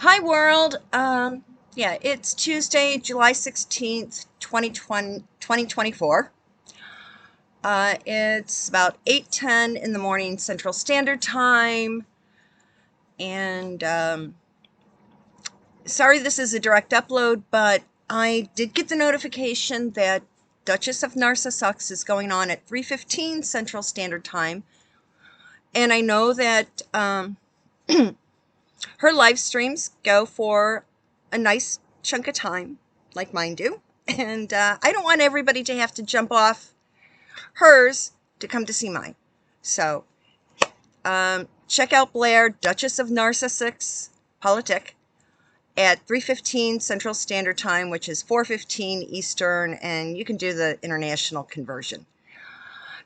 Hi, world. Yeah, it's Tuesday, July 16th, 2024. It's about 8:10 in the morning Central Standard Time. And sorry this is a direct upload, but I did get the notification that Duchess of Narcissus is going on at 3:15 Central Standard Time. And I know that her live streams go for a nice chunk of time, like mine do. And I don't want everybody to have to jump off hers to come to see mine. So check out Blair, Duchess of Narcissus, Politic, at 3:15 Central Standard Time, which is 4:15 Eastern, and you can do the international conversion.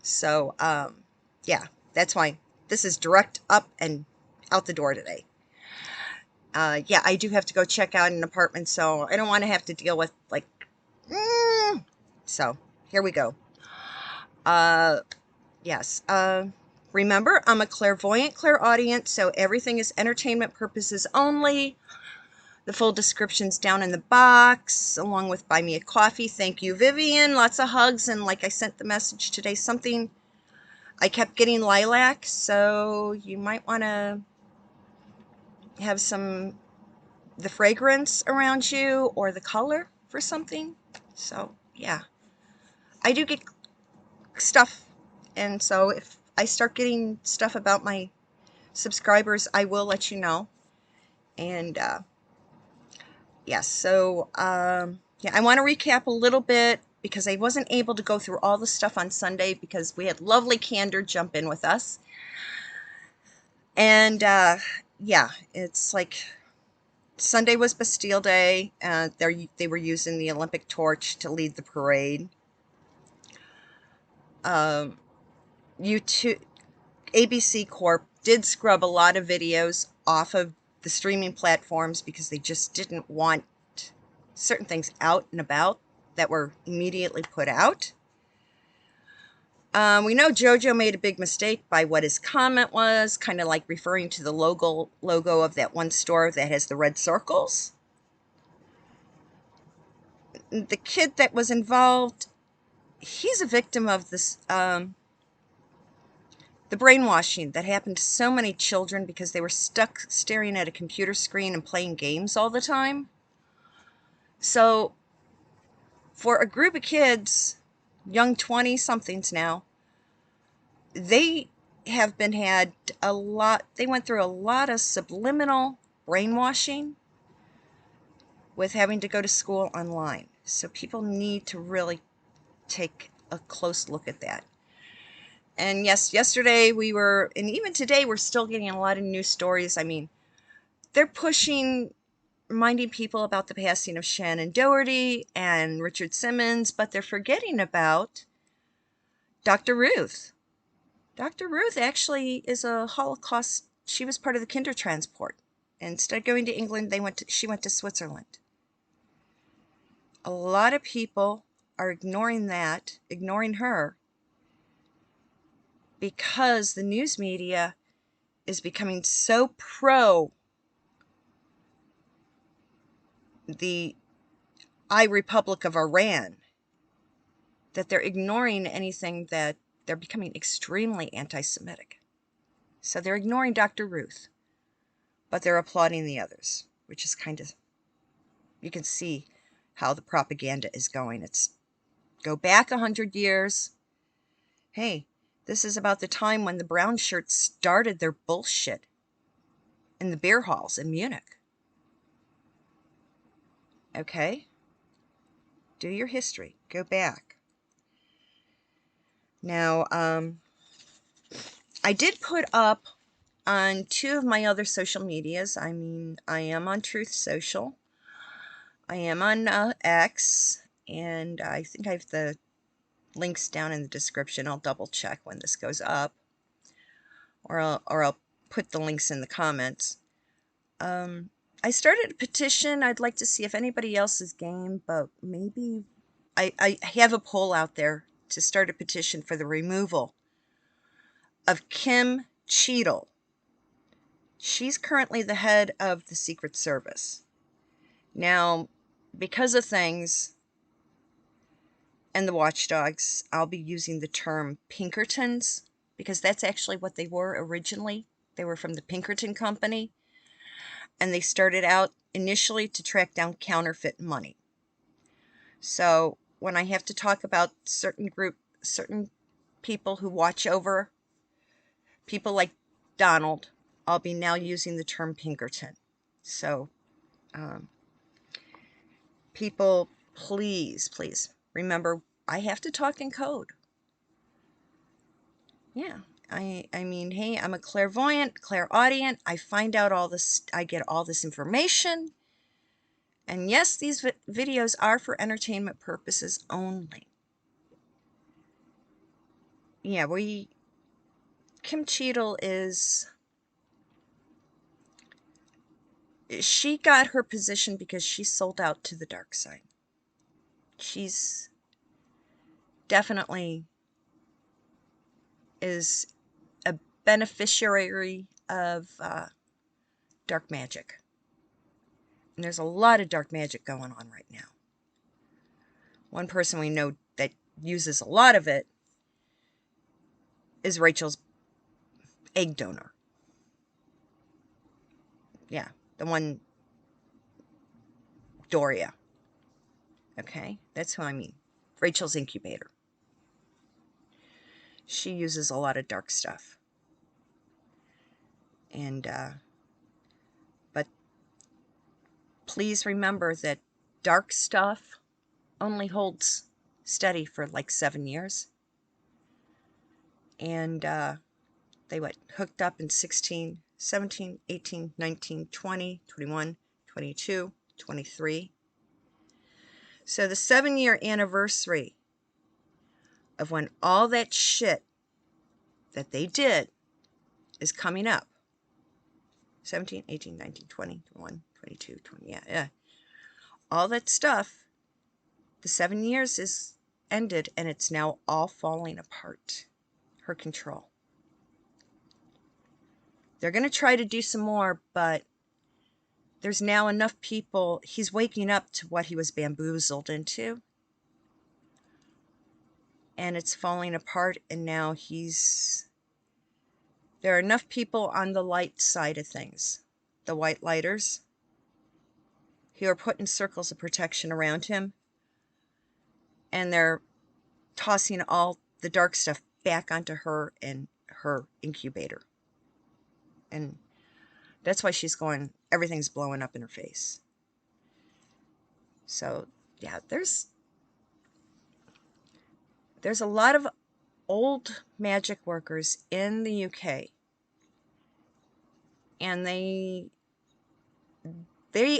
So yeah, that's why this is direct up and out the door today. Yeah, I do have to go check out an apartment, so I don't want to have to deal with like. So here we go. Uh, yes. Remember, I'm a clairvoyant clairaudient, so everything is entertainment purposes only. The full description's down in the box, along with buy me a coffee. Thank you, Vivian. Lots of hugs, and like I sent the message today, something I kept getting lilac, so you might want to have the fragrance around you or the color for something. So yeah, I do get stuff, and so if I start getting stuff about my subscribers, I will let you know. And yes, so yeah, I want to recap a little bit because I wasn't able to go through all the stuff on Sunday because we had lovely Candor jump in with us. And yeah, it's like Sunday was Bastille Day. They were using the Olympic torch to lead the parade. Um, YouTube, ABC Corp did scrub a lot of videos off of the streaming platforms because they just didn't want certain things out and about that were immediately put out. We know JoJo made a big mistake by what his comment was, kind of like referring to the logo of that one store that has the red circles. The kid that was involved, he's a victim of this the brainwashing that happened to so many children because they were stuck staring at a computer screen and playing games all the time. So for a group of kids, young 20 somethings now, they have been had a lot, they went through a lot of subliminal brainwashing with having to go to school online. So people need to really take a close look at that. And yes, yesterday and even today, we're still getting a lot of news stories. I mean, they're reminding people about the passing of Shannon Doherty and Richard Simmons, but they're forgetting about Dr. Ruth. Dr. Ruth actually is a Holocaust. She was part of the Kindertransport. Instead of going to England, she went to Switzerland. A lot of people are ignoring her, because the news media is becoming so pro the Republic of Iran that they're ignoring anything that they're becoming extremely anti-Semitic. So they're ignoring Dr. Ruth, but they're applauding the others, which is kind of, you can see how the propaganda is going. It's go back 100 years. Hey, this is about the time when the brown shirts started their bullshit in the beer halls in Munich. Okay? Do your history. Go back. Now, I did put up on 2 of my other social medias. I mean, I am on Truth Social. I am on X, and I think I have the links down in the description. I'll double check when this goes up, or I'll put the links in the comments. I started a petition. I'd like to see if anybody else is game, but maybe I have a poll out there to start a petition for the removal of Kim Cheadle She's currently the head of the Secret Service. Now, because of things and the watchdogs, I'll be using the term Pinkertons, because that's actually what they were originally. They were from the Pinkerton Company, and they started out initially to track down counterfeit money. So when I have to talk about certain people who watch over people like Donald, I'll be now using the term Pinkerton. So people, please remember, I have to talk in code. Yeah. I mean, hey, I'm a clairvoyant, clairaudient. I find out all this, I get all this information. And yes, these videos are for entertainment purposes only. Yeah, Kim Cheadle she got her position because she sold out to the dark side. She's definitely is a beneficiary of dark magic. And there's a lot of dark magic going on right now. One person we know that uses a lot of it is Rachel's egg donor. Yeah, the one, Doria. Okay, that's who I mean. Rachel's incubator. She uses a lot of dark stuff. And, but please remember that dark stuff only holds steady for like 7 years. And they hooked up in 16, 17, 18, 19, 20, 21, 22, 23. So the 7-year anniversary of when all that shit that they did is coming up. 17, 18, 19, 20, 21, 22, 20, yeah. All that stuff, the 7 years is ended, and it's now all falling apart. Her control. They're going to try to do some more, but there's now enough people. He's waking up to what he was bamboozled into. And it's falling apart, and now there are enough people on the light side of things, the white lighters, who are putting circles of protection around him, and they're tossing all the dark stuff back onto her and her incubator. And that's why she's going, everything's blowing up in her face. So, yeah, there's a lot of old magic workers in the UK. And they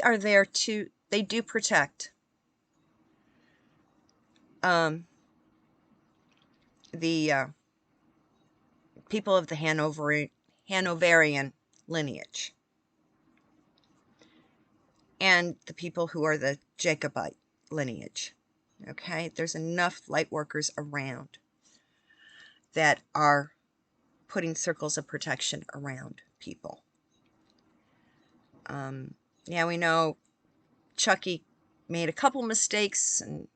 are there to, they do protect the people of the Hanoverian lineage. And the people who are the Jacobite lineage. Okay? There's enough light workers around that are putting circles of protection around people. Yeah, we know Chucky made a couple mistakes, and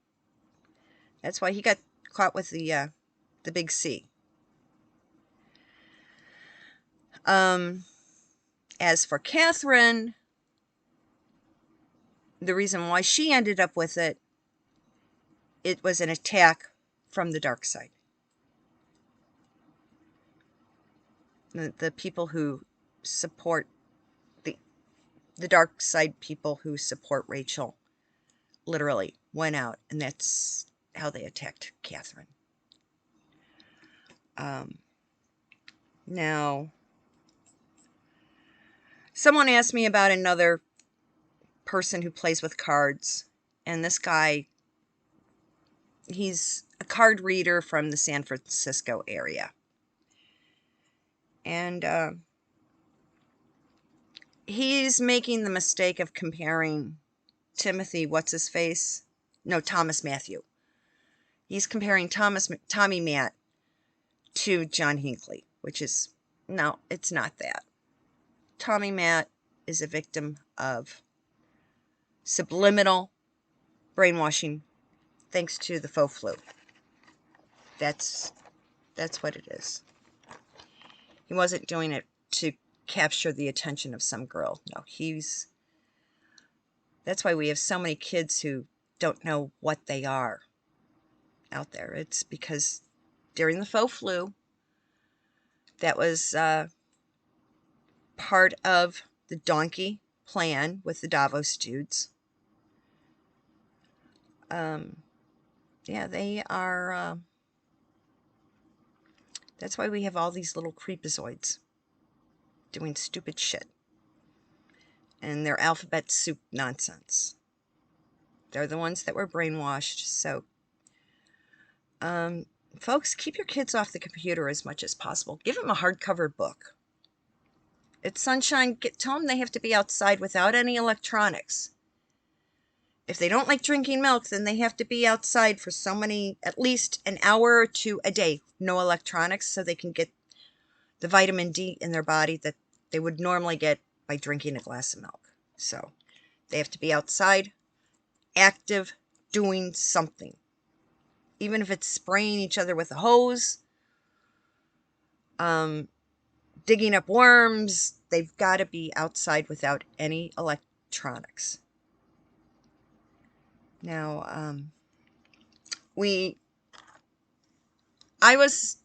that's why he got caught with the big C. As for Catherine, the reason why she ended up with it was an attack from the dark side. The people who support the dark side, people who support Rachel, literally went out, and that's how they attacked Catherine. Now, someone asked me about another person who plays with cards, and this guy, he's a card reader from the San Francisco area. And he's making the mistake of comparing Thomas Matthew. He's comparing Tommy Matt to John Hinckley, which is, no, it's not that. Tommy Matt is a victim of subliminal brainwashing thanks to the faux flu. That's what it is. He wasn't doing it to capture the attention of some girl. No, that's why we have so many kids who don't know what they are out there. It's because during the faux flu, that was part of the donkey plan with the Davos dudes. Yeah, they are. That's why we have all these little creepazoids doing stupid shit. And their alphabet soup nonsense. They're the ones that were brainwashed. So, folks, keep your kids off the computer as much as possible. Give them a hardcover book. It's sunshine. Tell them they have to be outside without any electronics. If they don't like drinking milk, then they have to be outside for at least an hour or two a day. No electronics, so they can get the vitamin D in their body that they would normally get by drinking a glass of milk. So they have to be outside, active, doing something. Even if it's spraying each other with a hose, digging up worms, they've got to be outside without any electronics. Now, I was,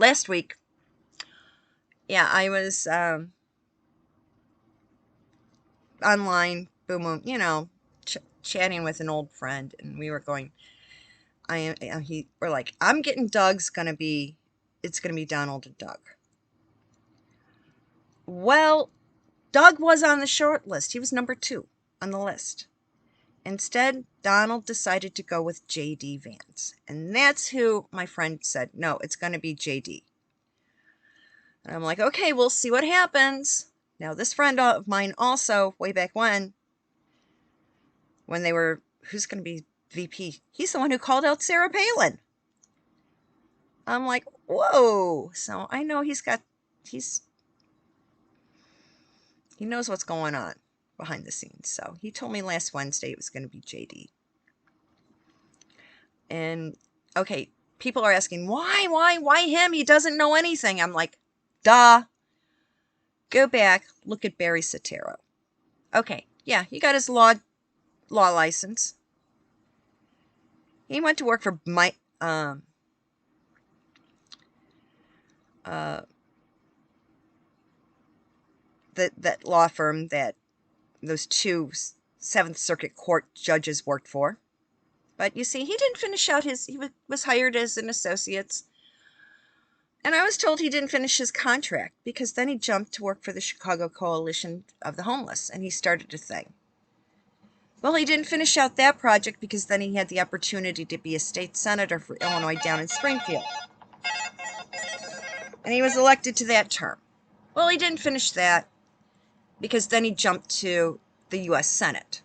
last week, I was online, boom, chatting with an old friend, and we were going, we're like, I'm getting it's going to be Donald and Doug. Well, Doug was on the short list. He was number 2 on the list. Instead, Donald decided to go with J.D. Vance. And that's who my friend said, no, it's going to be J.D. And I'm like, okay, we'll see what happens. Now, this friend of mine also, way back when they were, who's going to be VP? He's the one who called out Sarah Palin. I'm like, whoa. So I know he knows what's going on behind the scenes. So he told me last Wednesday it was going to be JD. And okay, people are asking, why him? He doesn't know anything. I'm like, duh. Go back, look at Barry Soetoro. Okay, yeah, he got his law license. He went to work for that law firm that those 2 Seventh Circuit Court judges worked for. But you see, he didn't finish out he was hired as an associate. And I was told he didn't finish his contract because then he jumped to work for the Chicago Coalition of the Homeless and he started a thing. Well, he didn't finish out that project because then he had the opportunity to be a state senator for Illinois down in Springfield. And he was elected to that term. Well, he didn't finish that because then he jumped to the U.S. Senate.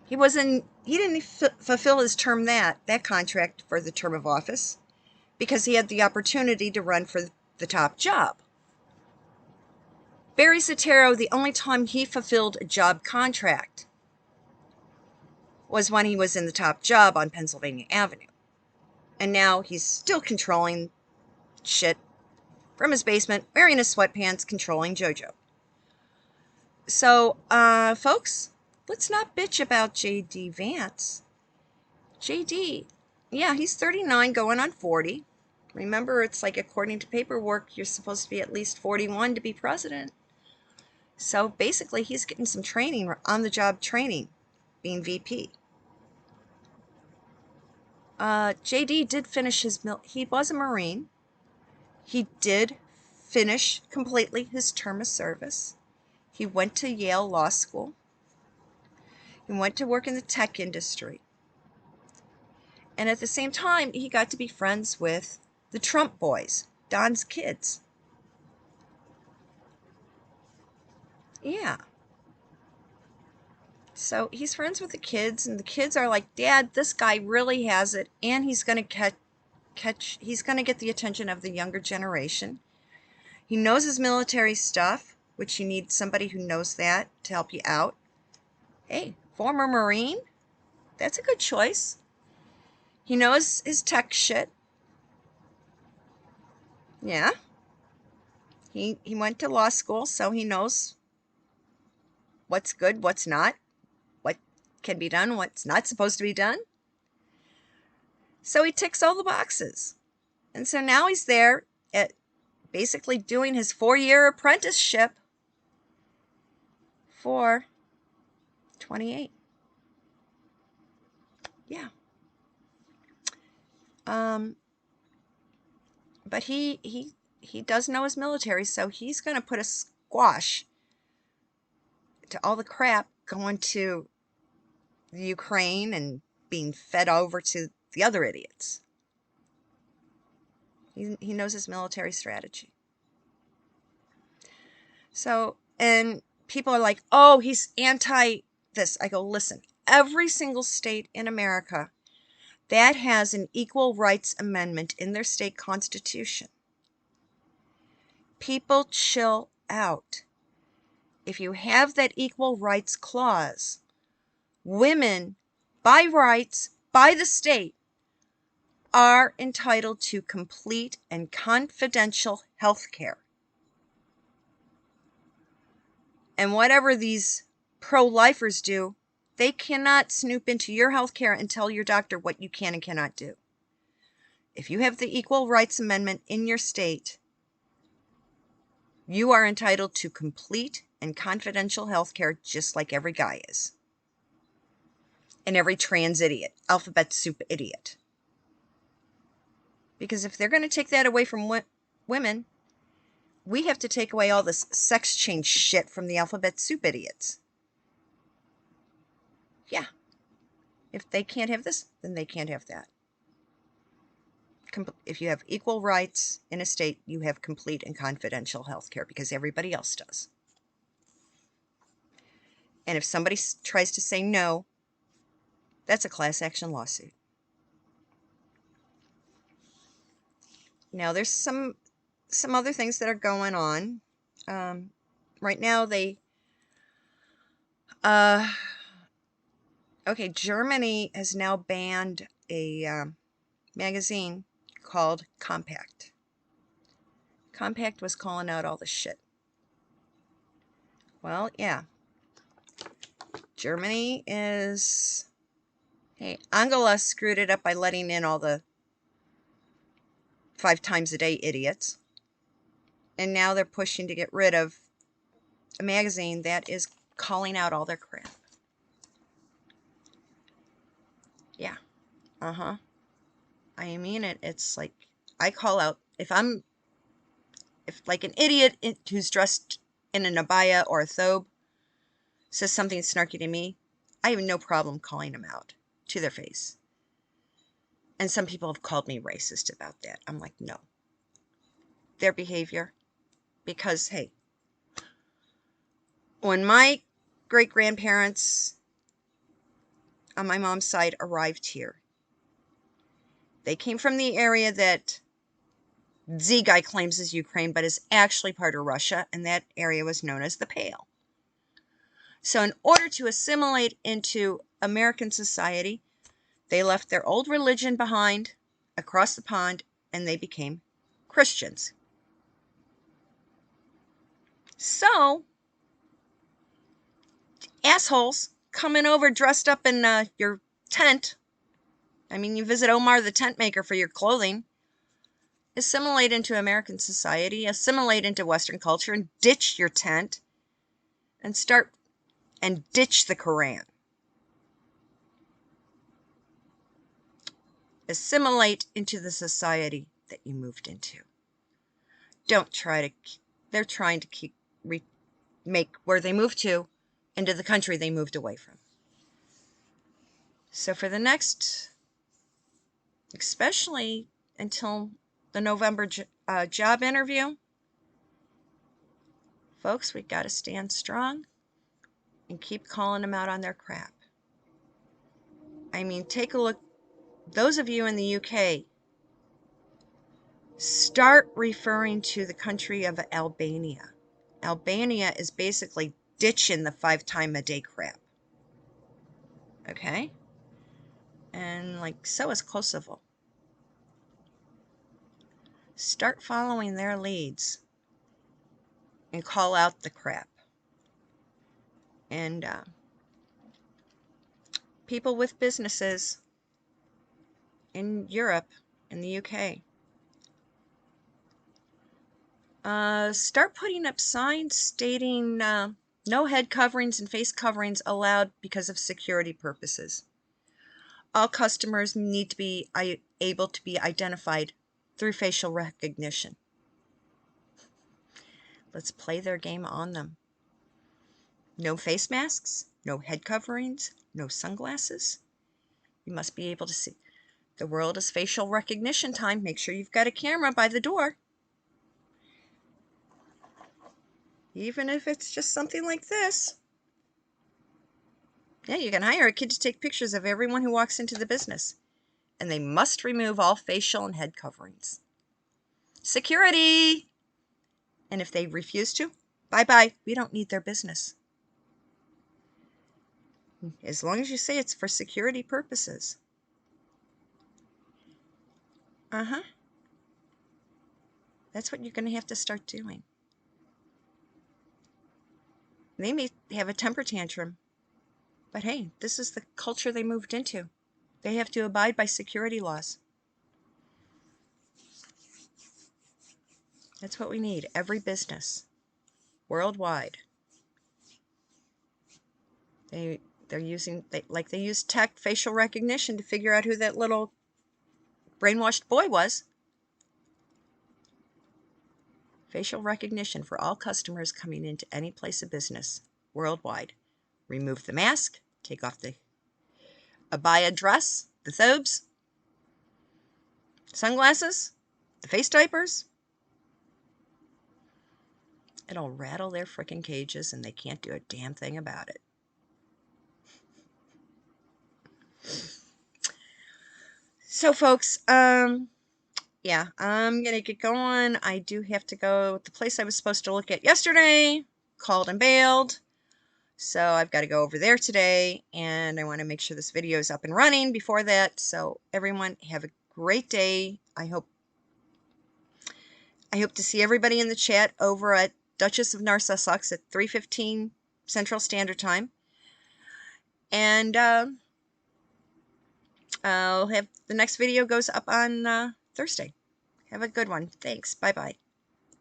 He didn't fulfill his term, that contract for the term of office, because he had the opportunity to run for the top job. Barry Soetoro, the only time he fulfilled a job contract was when he was in the top job on Pennsylvania Avenue. And now he's still controlling shit from his basement, wearing his sweatpants, controlling JoJo. So, folks, let's not bitch about J.D. Vance. J.D., yeah, he's 39 going on 40. Remember, it's like according to paperwork, you're supposed to be at least 41 to be president. So basically, he's getting some training, on-the-job training, being VP. J.D. did finish he was a Marine. He did finish completely his term of service. He went to Yale Law School. He went to work in the tech industry. And at the same time, he got to be friends with the Trump boys, Don's kids. Yeah. So he's friends with the kids, and the kids are like, Dad, this guy really has it, and he's going to he's going to get the attention of the younger generation. He knows his military stuff. which you need somebody who knows that to help you out. Hey, former Marine, that's a good choice. He knows his tech shit. Yeah. He went to law school, so he knows what's good, what's not, what can be done, what's not supposed to be done. So he ticks all the boxes. And so now he's there at basically doing his 4-year apprenticeship for 28. Yeah. But he does know his military, so he's going to put a squash to all the crap going to the Ukraine and being fed over to the other idiots. He knows his military strategy. So, and people are like, oh, he's anti this. I go, listen, every single state in America that has an equal rights amendment in their state constitution. People chill out. If you have that equal rights clause, women, by rights, by the state, are entitled to complete and confidential health care. And whatever these pro-lifers do, they cannot snoop into your health care and tell your doctor what you can and cannot do. If you have the Equal Rights Amendment in your state, you are entitled to complete and confidential health care just like every guy is. And every trans idiot, alphabet soup idiot. Because if they're going to take that away from women, we have to take away all this sex change shit from the alphabet soup idiots. Yeah. If they can't have this, then they can't have that. If you have equal rights in a state, you have complete and confidential health care because everybody else does. And if somebody tries to say no, that's a class action lawsuit. Now, there's some other things that are going on. Right now, Germany has now banned a magazine called Compact. Compact was calling out all the shit. Well, yeah. Germany is... Hey, Angela screwed it up by letting in all the 5 times a day idiots. And now they're pushing to get rid of a magazine that is calling out all their crap. Yeah. Uh-huh. I mean it. It's like, I call out, if like an idiot who's dressed in an abaya or a thobe says something snarky to me, I have no problem calling them out to their face. And some people have called me racist about that. I'm like, no. Their behavior. Because, hey, when my great-grandparents on my mom's side arrived here, they came from the area that Z guy claims is Ukraine, but is actually part of Russia, and that area was known as the Pale. So in order to assimilate into American society, they left their old religion behind across the pond, and they became Christians. So, assholes coming over dressed up in your tent, I mean, you visit Omar the tent maker for your clothing, assimilate into American society, assimilate into Western culture, and ditch your tent, and ditch the Quran. Assimilate into the society that you moved into. Don't try to, they're trying to make where they moved to into the country they moved away from. So for the next, especially until the November job interview, folks, we got to stand strong and keep calling them out on their crap. I mean, take a look. Those of you in the UK, start referring to the country of Albania Albania is basically ditching the 5-time-a-day crap. Okay? And like so is Kosovo. Start following their leads and call out the crap. And people with businesses in Europe, in the UK, start putting up signs stating no head coverings and face coverings allowed because of security purposes. All customers need to be able to be identified through facial recognition. Let's play their game on them. No face masks, no head coverings, no sunglasses. You must be able to see. The world is facial recognition time. Make sure you've got a camera by the door. Even if it's just something like this. Yeah, you can hire a kid to take pictures of everyone who walks into the business. And they must remove all facial and head coverings. Security! And if they refuse to, bye-bye. We don't need their business. As long as you say it's for security purposes. Uh-huh. That's what you're going to have to start doing. They may have a temper tantrum, but hey, this is the culture they moved into. They have to abide by security laws. That's what we need. Every business, worldwide. They're using, they use tech, facial recognition to figure out who that little brainwashed boy was. Facial recognition for all customers coming into any place of business, worldwide. Remove the mask, take off the abaya dress, the thobes, sunglasses, the face diapers. It'll rattle their frickin' cages and they can't do a damn thing about it. So folks, yeah, I'm gonna get going. I do have to go. The place I was supposed to look at yesterday called and bailed. So I've got to go over there today, and I want to make sure this video is up and running before that. So everyone have a great day. I hope to see everybody in the chat over at Duchess of Narcissus at 3:15 Central Standard Time. And I'll have the next video goes up on Thursday. Have a good one. Thanks. Bye-bye.